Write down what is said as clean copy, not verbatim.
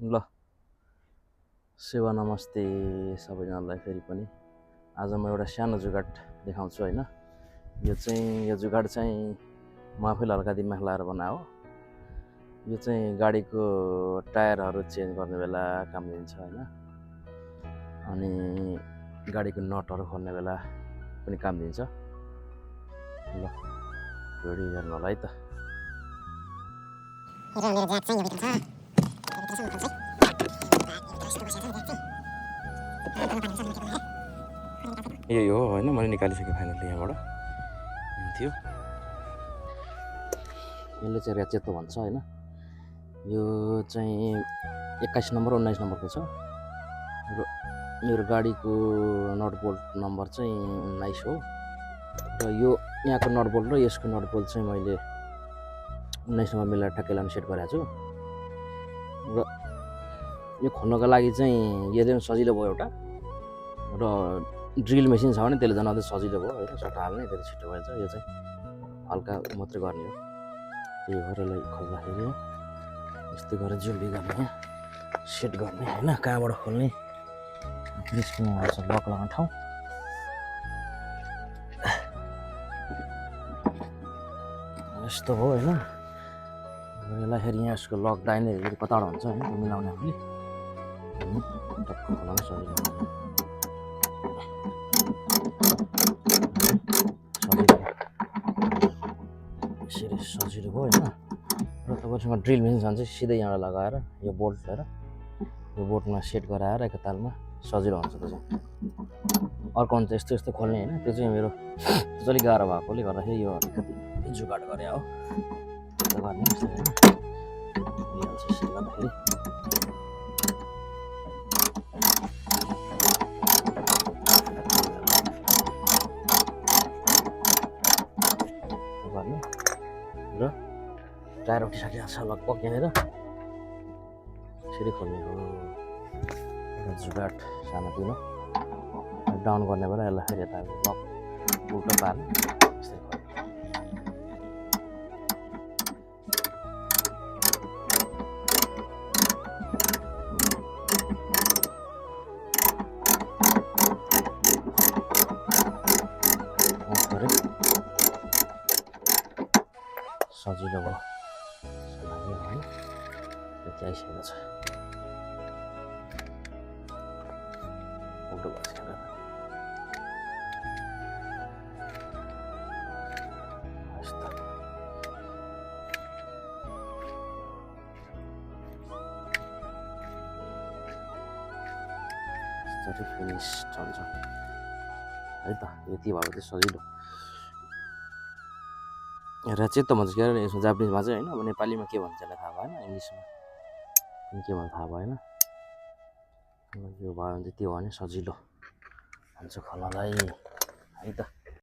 ल सेवा नमस्ते सबैजनालाई फेरि पनि। आज म एउटा सानो जुगाड देखाउँछु होइन। यो जुगाड चाहिँ म आफैले हल्का दिमाग लगाएर बनाएको। यो चाहिँ गाडीको टायरहरू चेन्ज गर्ने बेला काम दिन्छ होइन, अनि गाडीको नटहरू खोल्ने बेला पनि काम दिन्छ। ल भिडियो हेर्नु होला है त। यही हो होइन, मैले निकालिसकेँ फाइनली यहाँबाट। यहाँ थियो, यसले चाहिँ ऱ्याचेतो भन्छ होइन। यो चाहिँ 21 नम्बर 19 नम्बरको छ र मेरो गाडीको नट बोल्ट नम्बर चाहिँ 19 हो। र यो यहाँको नट बोल्ट र यसको नट बोल्ट चाहिँ मैले 19 नम्बर मिलाएर ठ्याक्कै लाउने सेट गरेको छु। र यो खोल्नको लागि चाहिँ यो चाहिँ सजिलो भयो एउटा, र ड्रिल मेसिन छ भने त्यसले झन् अझै सजिलो भयो होइन। सट्टा हाल्ने त्यसले छिटो भएछ। यो चाहिँ हल्का मात्रै गर्ने हो। यो घरलाई खोल्दाखेरि यस्तै गरेर जुम्बी गर्ने, सेट गर्ने होइन। कहाँबाट खोल्ने त्यसको आउँछ लक लगाउने ठाउँ। यस्तो भयो होइन। यसलाई फेरि यहाँ यसको लक दाहिने कताबाट हुन्छ होइन, त्यो मिलाउने हामीले टक्क खोलाउन सजिलो यसरी सजिलो भयो होइन। र तपाईँसँग ड्रिल मेसिन छ भने चाहिँ सिधै यहाँबाट लगाएर यो बोल्ट लिएर यो बोल्टमा सेट गराएर एकतालमा सजिलो हुन्छ। त्यो चाहिँ अर्को हुन्छ यस्तो यस्तो खोल्ने होइन। त्यो चाहिँ मेरो त्यो अलिक गाह्रो भएकोले गर्दाखेरि यो अलिकति जुगाड गरे हो गर्ने होइन। यसरी गर्दाखेरि गर्ने र टायर उठिसकेको छ लगभग यहाँनिर। यसरी खोल्ने हो जुगाड सानोतिनो। डाउन गर्ने बेला यसलाई फेरि यता लक उल्टो पार्ने यसरी खोल्ने। सजिलो भयो होइन, यति आइसकेको छ। उल्टो बसेर यस्तो फिनिस हुन्छ है त। यति भयो चाहिँ सजिलो। ऱ्याचेतो भन्छ क्या यसमा जापानिजमा चाहिँ होइन। अब नेपालीमा के भन्छ त्यसलाई थाहा भएन, इङ्ग्लिसमा पनि के भन्छ थाहा भएन। यो भयो भने चाहिँ त्यो हो भने सजिलो हुन्छ खोल्नलाई है त।